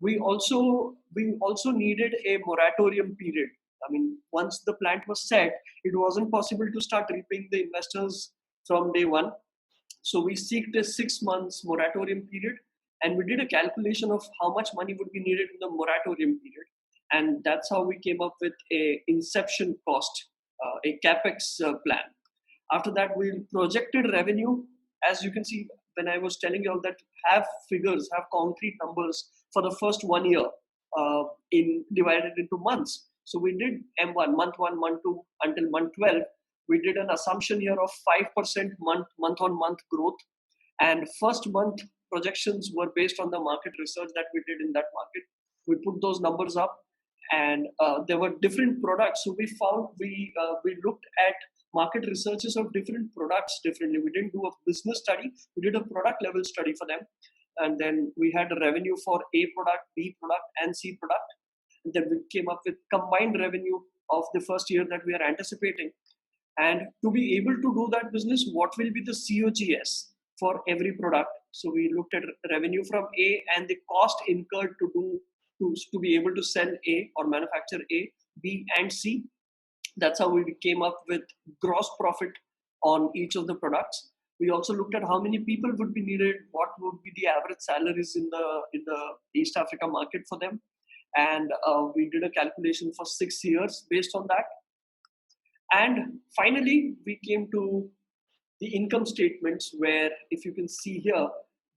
We also needed a moratorium period. I mean, once the plant was set, it wasn't possible to start repaying the investors from day one. So we seeked a 6 months moratorium period, and we did a calculation of how much money would be needed in the moratorium period, and that's how we came up with a inception cost, a capex plan. After that, we projected revenue. As you can see, when I was telling you all that, have figures, have concrete numbers for the first 1 year, in divided into months. So we did M1, month 1, month 2 until month 12. We did an assumption here of 5% month on month growth, and first month projections were based on the market research that we did in that market. We put those numbers up, and there were different products. So we looked at market researches of different products differently. We didn't do a business study, we did a product level study for them. And then we had a revenue for A product, B product, and C product. And then we came up with combined revenue of the first year that we are anticipating. And to be able to do that business, what will be the COGS for every product? So we looked at revenue from A and the cost incurred to be able to sell A or manufacture A, B, and C. That's how we came up with gross profit on each of the products. We also looked at how many people would be needed, what would be the average salaries in the East Africa market for them, and we did a calculation for 6 years based on that. And finally, we came to the income statements, where if you can see here,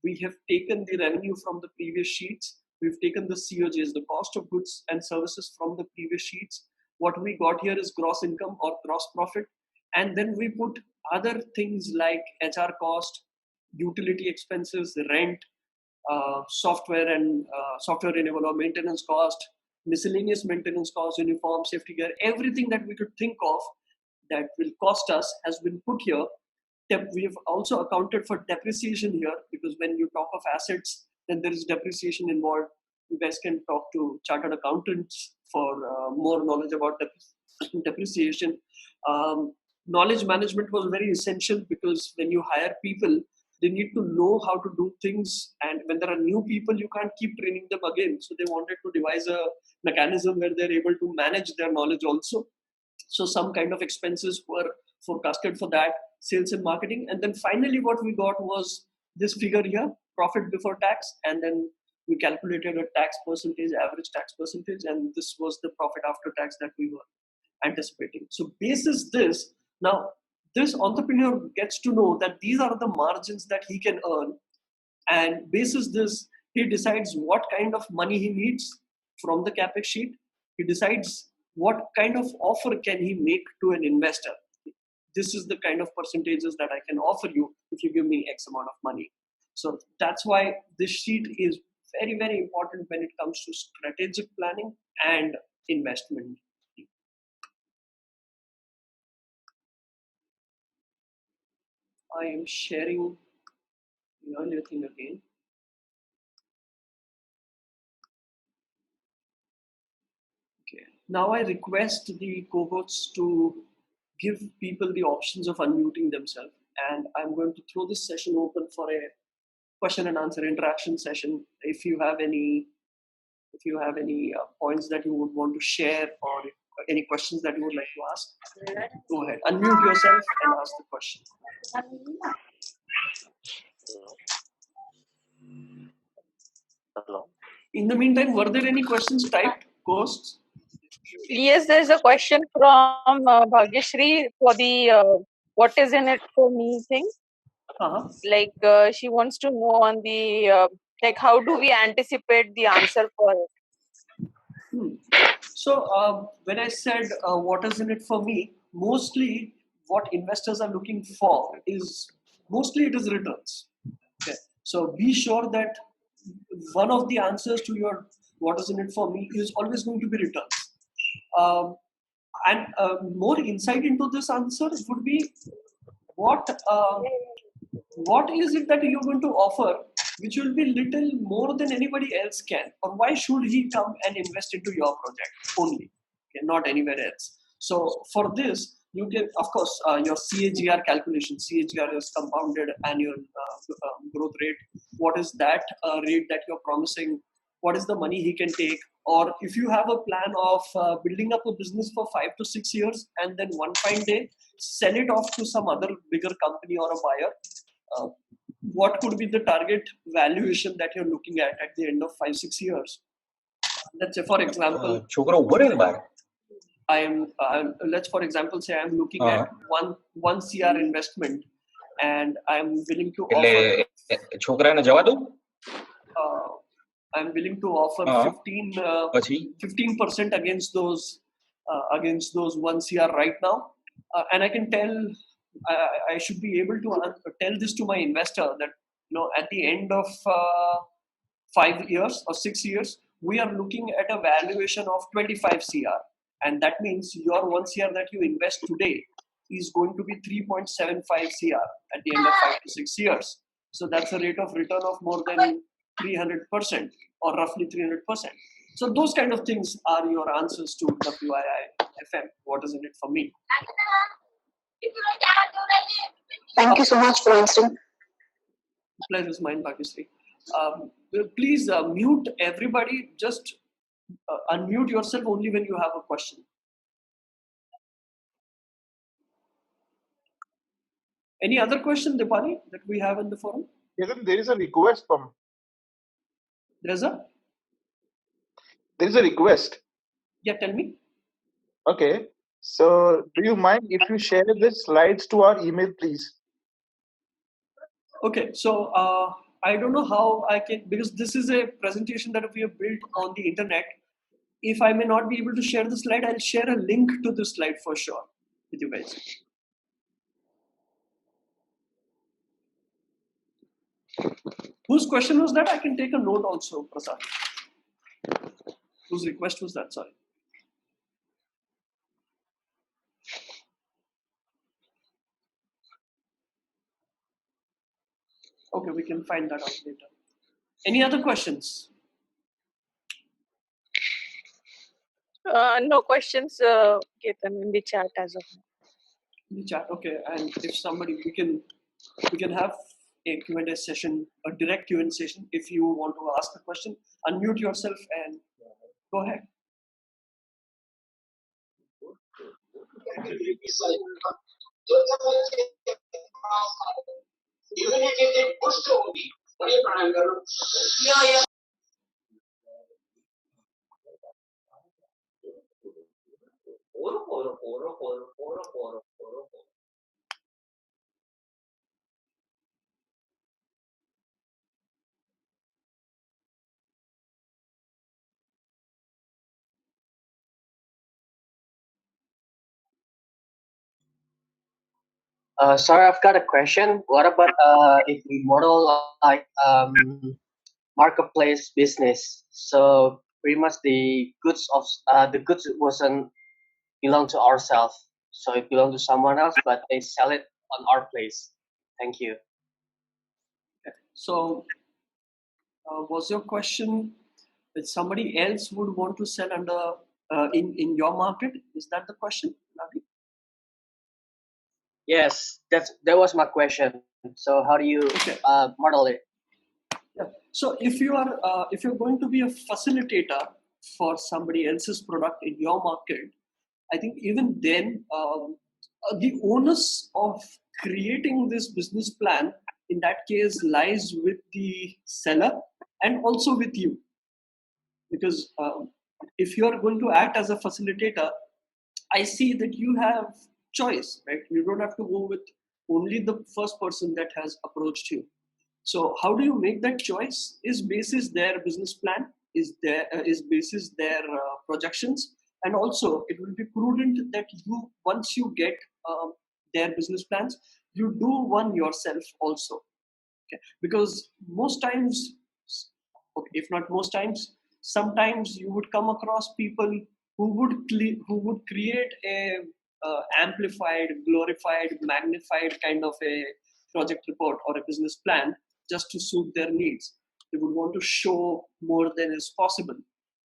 we have taken the revenue from the previous sheets. We've taken the COGS, the cost of goods and services, from the previous sheets. What we got here is gross income or gross profit. And then we put other things like HR cost, utility expenses, rent, software renewal or maintenance cost, miscellaneous maintenance cost, uniform, safety gear, everything that we could think of that will cost us has been put here. We have also accounted for depreciation here, because when you talk of assets, then there is depreciation involved. You guys can talk to chartered accountants for more knowledge about depreciation. Knowledge management was very essential, because when you hire people, they need to know how to do things, and when there are new people, you can't keep training them again. So they wanted to devise a mechanism where they're able to manage their knowledge also. So some kind of expenses were forecasted for that, sales and marketing. And then finally what we got was this figure here, profit before tax, and then we calculated a tax percentage, average tax percentage, and this was the profit after tax that we were anticipating. So basis this, now this entrepreneur gets to know that these are the margins that he can earn, and basis this, he decides what kind of money he needs from the capex sheet. He decides what kind of offer can he make to an investor. This is the kind of percentages that I can offer you if you give me X amount of money. So that's why this sheet is very, very important when it comes to strategic planning and investment. I am sharing the earlier thing again. Okay. Now I request the cohorts to give people the options of unmuting themselves, and I'm going to throw this session open for a question and answer interaction session. If you have any points that you would want to share, or any questions that you would like to ask, go ahead, unmute yourself and ask the question. Hello. In the meantime, were there any questions typed, ghosts? Yes, there's a question from Bhagyashri for the what is in it for me thing. Like she wants to know on the like how do we anticipate the answer for it? So when I said what is in it for me, mostly what investors are looking for is mostly it is returns. Okay. So be sure that one of the answers to your what is in it for me is always going to be returns. And more insight into this answer would be what is it that you're going to offer which will be little more than anybody else can, or why should he come and invest into your project only, okay, not anywhere else. So for this you can, of course, your CAGR calculation. CAGR is compounded annual growth rate. What is that rate that you're promising? What is the money he can take? Or if you have a plan of building up a business for 5 to 6 years and then one fine day sell it off to some other bigger company or a buyer, what could be the target valuation that you're looking at the end of 5-6 years? Let's say, for example, let's for example say I'm looking at one CR investment, and I'm willing to offer I'm willing to offer 15% against those 1 CR right now, and I can tell I should be able to tell this to my investor that at the end of 5 years or 6 years we are looking at a valuation of 25 CR, and that means your 1 CR that you invest today is going to be 3.75 CR at the end of 5 to 6 years. So that's a rate of return of more than 300%, or roughly 300%. So those kind of things are your answers to WII FM. What is in it for me? Thank you so much for answering. Pleasure is mine, Bhagyashree. Please mute everybody. Just unmute yourself only when you have a question. Any other question, Dipali, that we have in the forum? Ketan, there is a request from. There is a request. Yeah, tell me. Okay. So, do you mind if you share the slides to our email, please? Okay. So, I don't know how I can, because this is a presentation that we have built on the internet. If I may not be able to share the slide, I'll share a link to the slide for sure with you guys. Whose question was that? I can take a note also, Prasad. Whose request was that? Sorry. Okay, we can find that out later. Any other questions? No questions, Ketan, in the chat as of now. In the chat, okay. And if somebody, we can have a Q&A session, a direct Q&A session. If you want to ask a question, unmute yourself and go ahead. Sorry, I've got a question. What about if we model like marketplace business? So pretty much the goods wasn't belong to ourselves, so it belonged to someone else, but they sell it on our place. Thank you. So, was your question that somebody else would want to sell under in your market? Is that the question, Navi? Yes, that was my question. So how do you Okay. model it? Yeah. So if you're going to be a facilitator for somebody else's product in your market, I think even then the onus of creating this business plan in that case lies with the seller and also with you, because if you are going to act as a facilitator, I see that you have choice, right? You don't have to go with only the first person that has approached you. So how do you make that choice? Is basis their business plan, is basis their projections, and also it will be prudent that you, once you get their business plans, you do one yourself also. Okay? Because most times, okay, if not most times, sometimes you would come across people who would create a amplified, glorified, magnified kind of a project report or a business plan just to suit their needs. They would want to show more than is possible.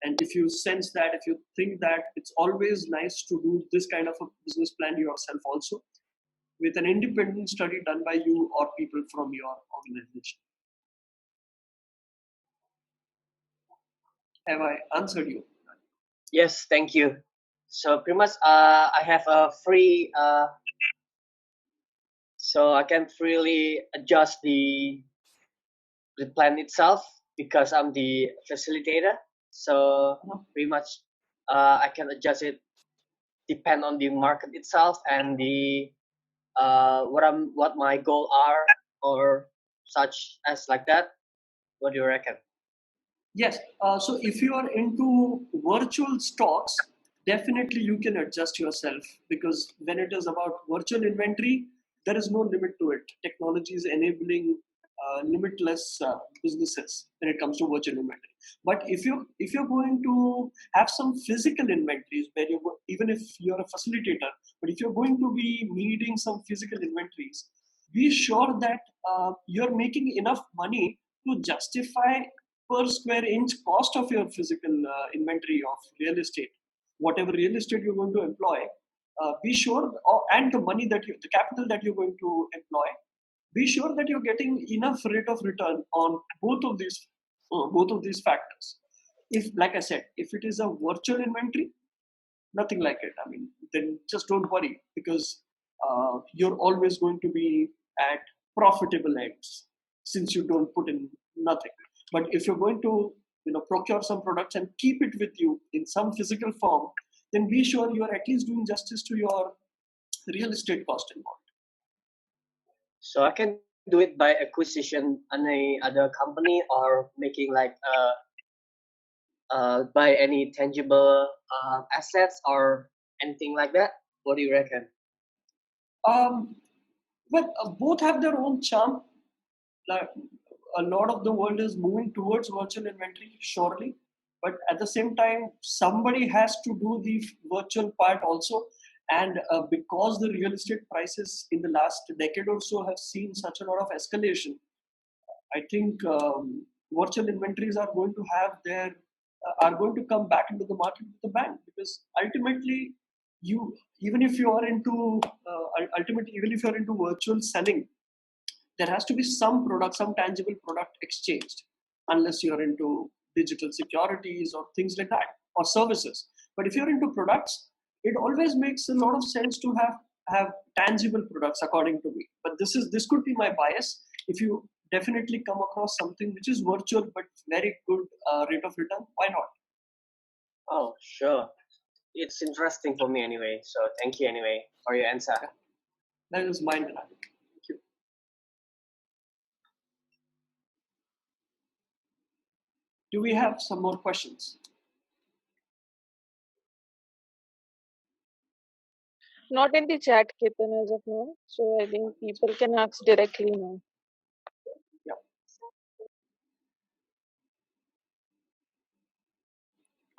And if you sense that, if you think that, it's always nice to do this kind of a business plan yourself also, with an independent study done by you or people from your organization. Have I answered you? Yes, thank you. So pretty much, I have a free, so I can freely adjust the plan itself because I'm the facilitator. So pretty much, I can adjust it depend on the market itself and the what my goal are or such as like that. What do you reckon? Yes. So if you are into virtual stocks, definitely you can adjust yourself, because when it is about virtual inventory, there is no limit to it. Technology is enabling limitless businesses when it comes to virtual inventory. But if you're going to have some physical inventories, where even if you're a facilitator, but if you're going to be needing some physical inventories, be sure that you're making enough money to justify per square inch cost of your physical inventory of real estate, whatever real estate you're going to employ. Be sure, and the money the capital that you're going to employ, be sure that you're getting enough rate of return on both of these factors. If, like I said, if it is a virtual inventory, nothing like it. I mean, then just don't worry, because you're always going to be at profitable ends since you don't put in nothing. But if you're going to, procure some products and keep it with you in some physical form, then be sure you are at least doing justice to your real estate cost involved. So I can do it by acquisition on a other company or making like by any tangible assets or anything like that. What do you reckon? Well, both have their own charm. Like, a lot of the world is moving towards virtual inventory, surely, but at the same time, somebody has to do the virtual part also. And because the real estate prices in the last decade or so have seen such a lot of escalation, I think virtual inventories are going to have their are going to come back into the market with a bang, because ultimately, you even if you are into ultimately even if you are into virtual selling, there has to be some product, some tangible product exchanged, unless you're into digital securities or things like that, or services. But if you're into products, it always makes a lot of sense to have tangible products, according to me. But this could be my bias. If you definitely come across something which is virtual but very good rate of return, why not? Oh, sure. it's interesting for me anyway. So thank you anyway for your answer. Yeah. That is mine. Thank you. Do we have some more questions? Not in the chat, Ketan, as of now. So I think people can ask directly now. Yeah.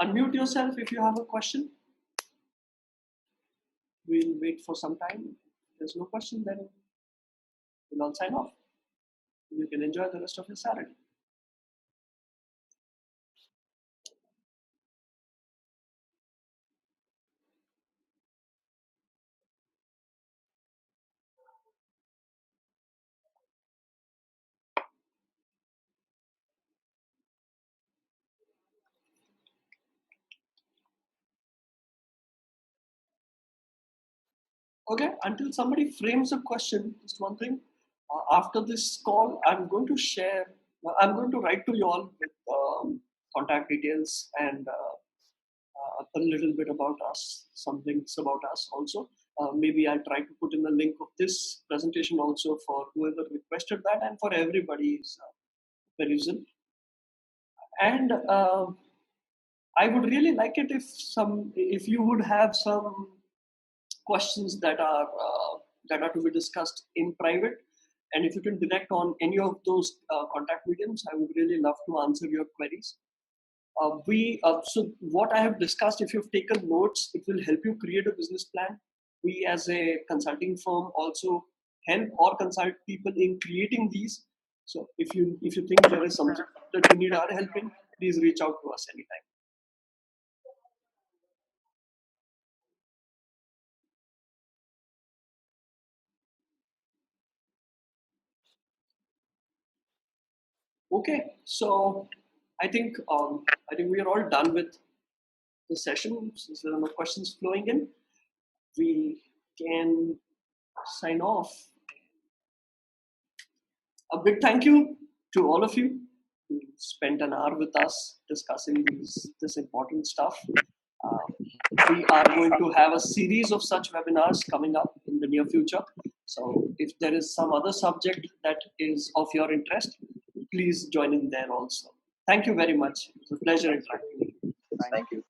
Unmute yourself if you have a question. We'll wait for some time. If there's no question, then we'll all sign off. You can enjoy the rest of your Saturday. Okay, until somebody frames a question, just one thing. After this call, I'm going to share, I'm going to write to you all with contact details and a little bit about us, some things about us also. Maybe I'll try to put in the link of this presentation also for whoever requested that and for everybody's perusal. And I would really like it if you would have some questions that are to be discussed in private, and if you can direct on any of those contact mediums, I would really love to answer your queries. So what I have discussed, if you've taken notes, it will help you create a business plan. We as a consulting firm also help or consult people in creating these. So if you think there is something that you need our help in, please reach out to us anytime. Okay, so I think we are all done with the session. Since there are no questions flowing in, we can sign off. A big thank you to all of you who spent an hour with us discussing this important stuff. We are going to have a series of such webinars coming up in the near future. So if there is some other subject that is of your interest, please join in there also. Thank you very much. It's a pleasure interacting with you. Thank you.